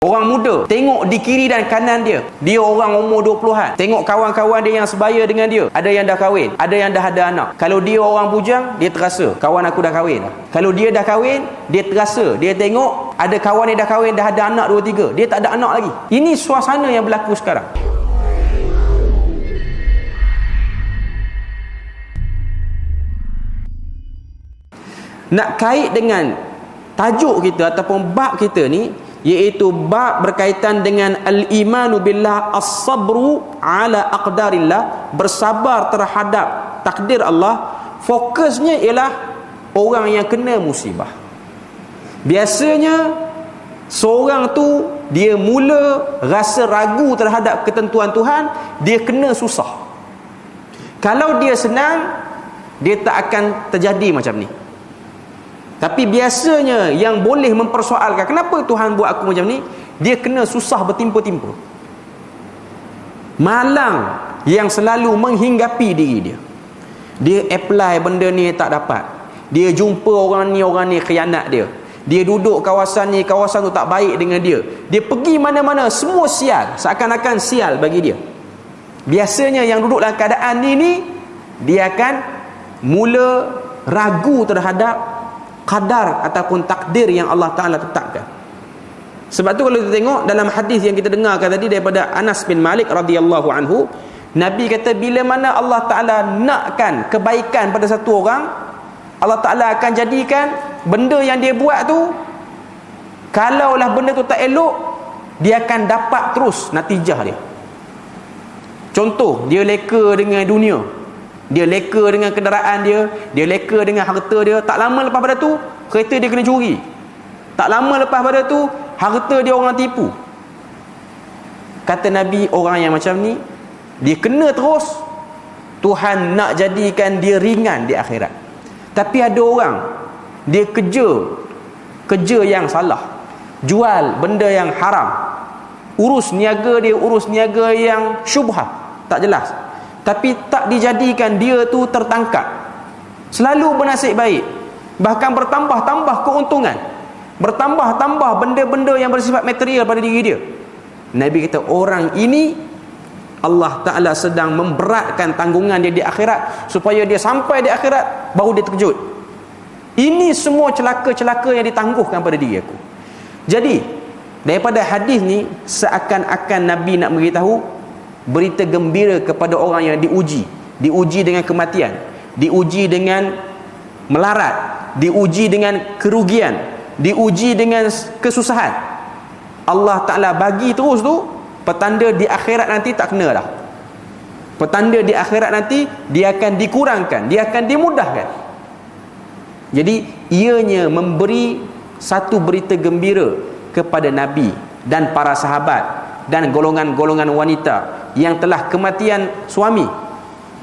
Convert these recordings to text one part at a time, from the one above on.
Orang muda, tengok di kiri dan kanan dia. Dia orang umur 20-an. Tengok kawan-kawan dia yang sebaya dengan dia. Ada yang dah kahwin, ada yang dah ada anak. Kalau dia orang bujang, dia terasa, kawan aku dah kahwin. Kalau dia dah kahwin, dia terasa, dia tengok ada kawan yang dah kahwin, dah ada anak 2-3. Dia tak ada anak lagi. Ini suasana yang berlaku sekarang. Nak kait dengan tajuk kita ataupun bab kita ni, iaitu bab berkaitan dengan al-imanu billah, as-sabru ala aqdarillah, bersabar terhadap takdir Allah. Fokusnya ialah orang yang kena musibah. Biasanya seorang tu dia mula rasa ragu terhadap ketentuan Tuhan, dia kena susah. Kalau dia senang, dia tak akan terjadi macam ni. Tapi biasanya yang boleh mempersoalkan kenapa Tuhan buat aku macam ni, dia kena susah bertimpa-timpa. Malang yang selalu menghinggapi diri dia. Dia apply benda ni tak dapat. Dia jumpa orang ni khianat dia. Dia duduk kawasan ni, kawasan tu tak baik dengan dia. Dia pergi mana-mana, semua sial. Seakan-akan sial bagi dia. Biasanya yang duduk dalam keadaan ni, dia akan mula ragu terhadap qadar ataupun takdir yang Allah Ta'ala tetapkan. Sebab tu kalau kita tengok dalam hadis yang kita dengarkan tadi daripada Anas bin Malik radhiyallahu anhu, Nabi kata bila mana Allah Ta'ala nakkan kebaikan pada satu orang, Allah Ta'ala akan jadikan benda yang dia buat tu, kalaulah benda tu tak elok, dia akan dapat terus natijah dia. Contoh, dia leka dengan dunia, dia leka dengan kenderaan dia leka dengan harta dia. Tak lama lepas pada tu, kereta dia kena curi. Tak lama lepas pada tu, harta dia orang tipu. Kata Nabi, orang yang macam ni, dia kena terus, Tuhan nak jadikan dia ringan di akhirat. Tapi ada orang, dia kerja yang salah, jual benda yang haram, urus niaga yang syubhat, tak jelas, tapi tak dijadikan dia tu tertangkap. Selalu bernasib baik, bahkan bertambah-tambah keuntungan, bertambah-tambah benda-benda yang bersifat material pada diri dia. Nabi kata orang ini Allah Ta'ala sedang memberatkan tanggungan dia di akhirat, supaya dia sampai di akhirat baru dia terkejut. Ini semua celaka-celaka yang ditangguhkan pada diri aku. Jadi daripada hadis ni, seakan-akan Nabi nak beritahu berita gembira kepada orang yang diuji dengan kematian, diuji dengan melarat, diuji dengan kerugian, diuji dengan kesusahan. Allah Ta'ala bagi terus tu petanda di akhirat nanti tak kena dah. Petanda di akhirat nanti dia akan dikurangkan, dia akan dimudahkan. Jadi ianya memberi satu berita gembira kepada Nabi dan para sahabat dan golongan-golongan wanita yang telah kematian suami,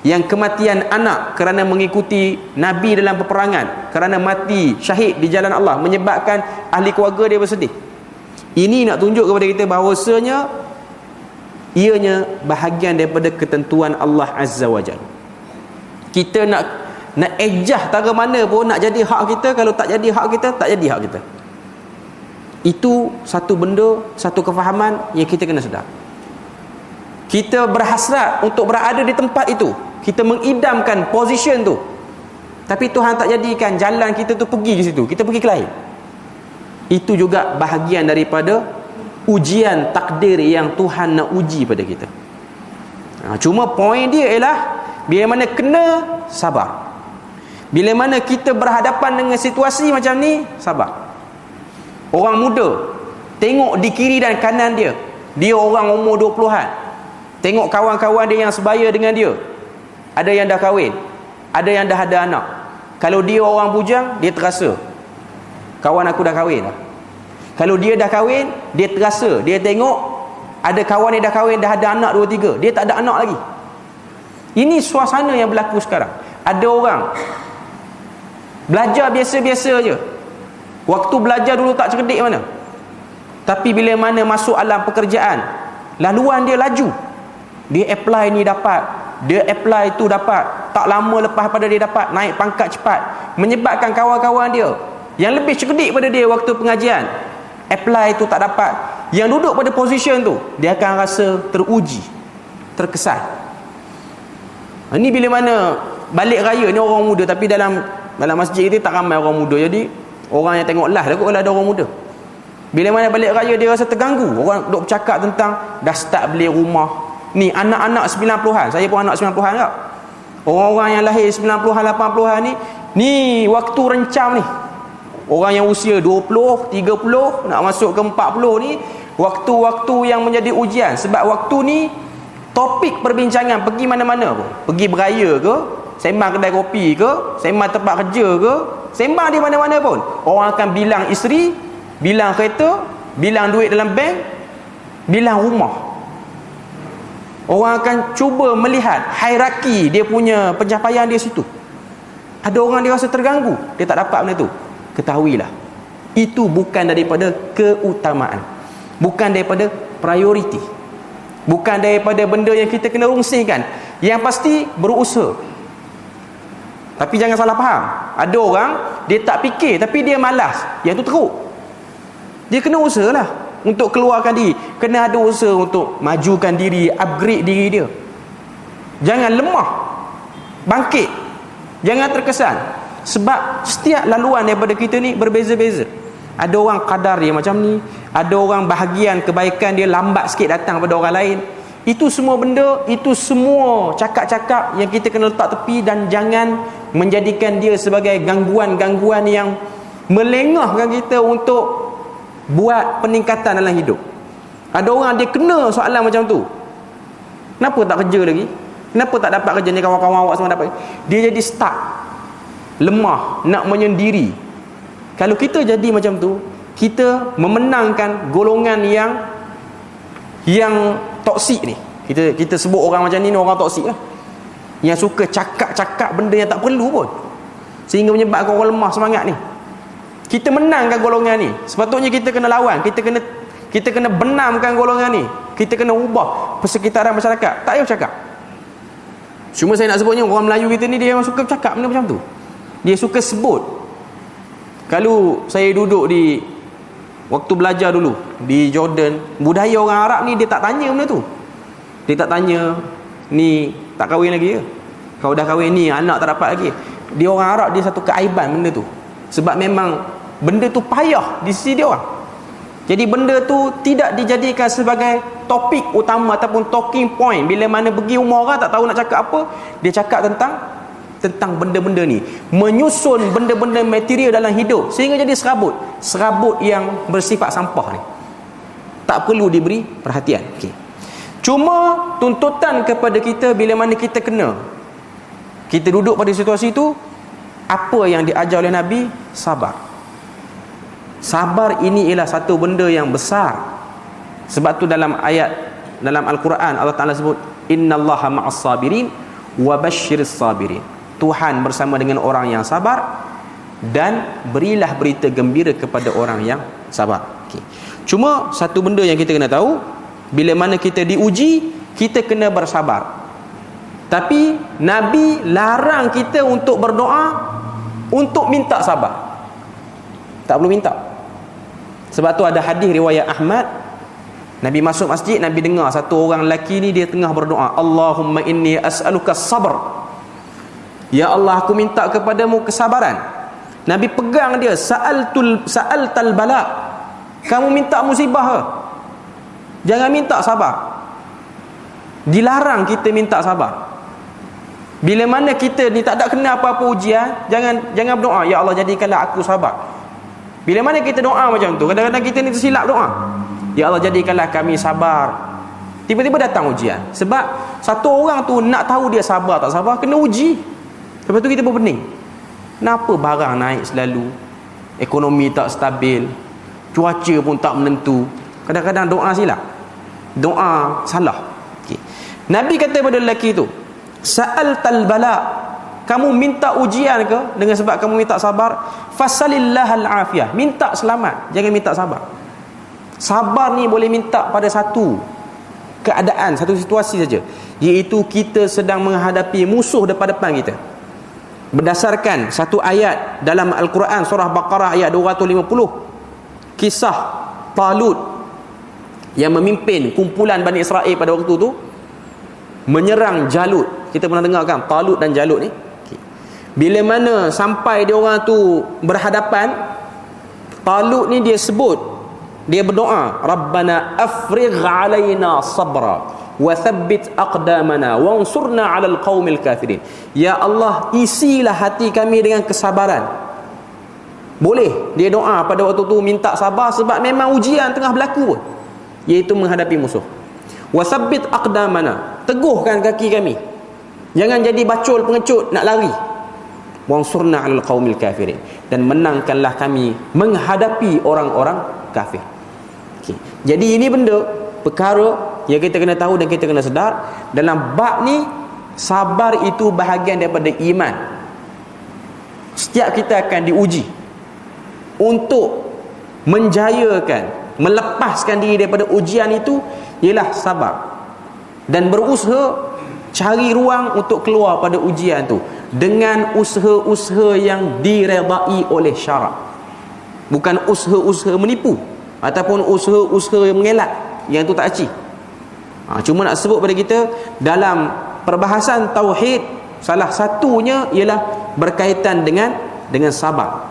yang kematian anak kerana mengikuti Nabi dalam peperangan, kerana mati syahid di jalan Allah, menyebabkan ahli keluarga dia bersedih. Ini nak tunjuk kepada kita bahawasanya ianya bahagian daripada ketentuan Allah Azza wa Jalla. Kita nak ejah tara mana pun nak jadi hak kita, kalau tak jadi hak kita, tak jadi hak kita. Itu satu benda, satu kefahaman yang kita kena sedar. Kita berhasrat untuk berada di tempat itu, kita mengidamkan position tu, tapi Tuhan tak jadikan jalan kita tu pergi ke situ, kita pergi ke lain. Itu juga bahagian daripada ujian takdir yang Tuhan nak uji pada kita. Cuma poin dia ialah bila mana kena sabar. Bila mana kita berhadapan dengan situasi macam ni, sabar. Orang muda, tengok di kiri dan kanan dia. Dia orang umur 20-an. Tengok kawan-kawan dia yang sebaya dengan dia. Ada yang dah kahwin, ada yang dah ada anak. Kalau dia orang bujang, dia terasa, kawan aku dah kahwin. Kalau dia dah kahwin, dia terasa, dia tengok ada kawan yang dah kahwin, dah ada anak 2-3, dia tak ada anak lagi. Ini suasana yang berlaku sekarang. Ada orang belajar biasa-biasa je. Waktu belajar dulu tak cerdik mana, tapi bila mana masuk alam pekerjaan, laluan dia laju. Dia apply ni dapat, dia apply tu dapat, tak lama lepas pada dia dapat naik pangkat cepat, menyebabkan kawan-kawan dia yang lebih cerdik pada dia waktu pengajian apply tu tak dapat, yang duduk pada position tu, dia akan rasa teruji, terkesan. Ini bila mana balik raya ni orang muda, tapi dalam masjid itu tak ramai orang muda. Jadi orang yang tengok live lah kot ada orang muda. Bila mana balik raya dia rasa terganggu. Orang duk bercakap tentang dah start beli rumah. Ni anak-anak 90-an. Saya pun anak 90-an tak? Orang-orang yang lahir 90-an, 80-an ni waktu rencam ni. Orang yang usia 20, 30 nak masuk ke 40 ni, waktu-waktu yang menjadi ujian. Sebab waktu ni topik perbincangan pergi mana-mana pun. Pergi beraya ke, sembang kedai kopi ke, sembang tempat kerja ke, sembang di mana-mana pun. Orang akan bilang isteri, bilang kereta, bilang duit dalam bank, bilang rumah. Orang akan cuba melihat hierarki dia punya pencapaian dia situ. Ada orang dia rasa terganggu, dia tak dapat benda tu. Ketahuilah, itu bukan daripada keutamaan, bukan daripada prioriti, bukan daripada benda yang kita kena rungsingkan. Yang pasti berusaha. Tapi jangan salah faham. Ada orang dia tak fikir tapi dia malas, yang tu teruk. Dia kena usahalah untuk keluarkan diri, kena ada usaha untuk majukan diri, upgrade diri dia. Jangan lemah, bangkit, jangan terkesan. Sebab setiap laluan daripada kita ni berbeza-beza. Ada orang kadar dia macam ni, ada orang bahagian kebaikan dia lambat sikit datang pada orang lain. Itu semua benda, itu semua cakap-cakap yang kita kena letak tepi, dan jangan menjadikan dia sebagai gangguan-gangguan yang melengahkan kita untuk buat peningkatan dalam hidup. Ada orang dia kena soalan macam tu, kenapa tak kerja lagi, kenapa tak dapat kerja ni, kawan-kawan awak semua dapat. Dia jadi stuck, lemah, nak menyendiri. Kalau kita jadi macam tu, kita memenangkan golongan yang toksik ni. Kita sebut orang macam ni orang toksik lah, yang suka cakap-cakap benda yang tak perlu pun, sehingga menyebabkan orang lemah semangat ni. Kita menangkan golongan ni. Sepatutnya kita kena lawan, kita kena benamkan golongan ni. Kita kena ubah persekitaran masyarakat. Tak payah cakap. Cuma saya nak sebutnya, orang Melayu kita ni dia memang suka cakap benda macam tu. Dia suka sebut. Kalau saya duduk di waktu belajar dulu di Jordan, budaya orang Arab ni dia tak tanya benda tu. Dia tak tanya, ni tak kahwin lagi ke? Kau dah kahwin, ni anak tak dapat lagi. Dia orang Arab, dia satu keaiban benda tu. Sebab memang benda tu payah di sisi dia orang. Jadi benda tu tidak dijadikan sebagai topik utama ataupun talking point. Bila mana pergi rumah orang tak tahu nak cakap apa, dia cakap tentang benda-benda ni, menyusun benda-benda material dalam hidup, sehingga jadi serabut yang bersifat sampah ni, tak perlu diberi perhatian. Okay. Cuma tuntutan kepada kita, bila mana kita duduk pada situasi tu, apa yang diajar oleh Nabi? Sabar ini ialah satu benda yang besar. Sebab tu dalam ayat dalam Al-Quran Allah Ta'ala sebut, innallaha ma'as sabirin wa basyiris sabirin. Tuhan bersama dengan orang yang sabar, dan berilah berita gembira kepada orang yang sabar. Okay. Cuma satu benda yang kita kena tahu, bila mana kita diuji, kita kena bersabar. Tapi Nabi larang kita untuk berdoa untuk minta sabar. Tak perlu minta. Sebab tu ada hadis riwayat Ahmad, Nabi masuk masjid, Nabi dengar satu orang lelaki ni dia tengah berdoa, Allahumma inni as'aluka sabr. Ya Allah, aku minta kepadamu kesabaran. Nabi pegang dia, sa'altal bala. Kamu minta musibah ke? Jangan minta sabar. Dilarang kita minta sabar. Bila mana kita ni tak ada kena apa-apa ujian, jangan berdoa, ya Allah jadikanlah aku sabar. Bila mana kita doa macam tu, kadang-kadang kita ni tersilap doa, ya Allah jadikanlah kami sabar. Tiba-tiba datang ujian. Sebab satu orang tu nak tahu dia sabar tak sabar, kena uji. Lepas tu kita berpening, kenapa barang naik selalu, ekonomi tak stabil, cuaca pun tak menentu. Kadang-kadang doa silap, doa salah. Okay. Nabi kata pada lelaki tu, sa'altal bala, kamu minta ujian ke dengan sebab kamu minta sabar? Fasalillahal afiyah, minta selamat, jangan minta sabar. Sabar ni boleh minta pada satu keadaan, satu situasi saja, iaitu kita sedang menghadapi musuh depan-depan kita. Berdasarkan satu ayat dalam Al-Quran surah Baqarah ayat 250, kisah Talut yang memimpin kumpulan Bani Israel pada waktu tu menyerang Jalut. Kita pernah dengar kan Talut dan Jalut ni. Bila mana sampai dia orang tu berhadapan, Talut ni dia sebut, dia berdoa, Rabbana afrigh alaina sabra wa thabbit aqdamana wansurna 'alal qaumil kafirin. Ya Allah, isilah hati kami dengan kesabaran. Boleh dia doa pada waktu tu minta sabar sebab memang ujian tengah berlaku pun, iaitu menghadapi musuh. Wa thabbit aqdamana, teguhkan kaki kami, jangan jadi bacol pengecut nak lari. Wansurna 'alal qaumil kafirin, dan menangkanlah kami menghadapi orang-orang kafir. Okay. Jadi ini benda perkara yang kita kena tahu dan kita kena sedar. Dalam bab ni, sabar itu bahagian daripada iman. Setiap kita akan diuji untuk menjayakan, melepaskan diri daripada ujian itu ialah sabar, dan berusaha cari ruang untuk keluar pada ujian tu dengan usaha-usaha yang diredai oleh syarak, bukan usaha-usaha menipu ataupun usaha-usaha yang mengelak, yang tu tak aci. Cuma nak sebut pada kita dalam perbahasan tauhid, salah satunya ialah berkaitan dengan sabar.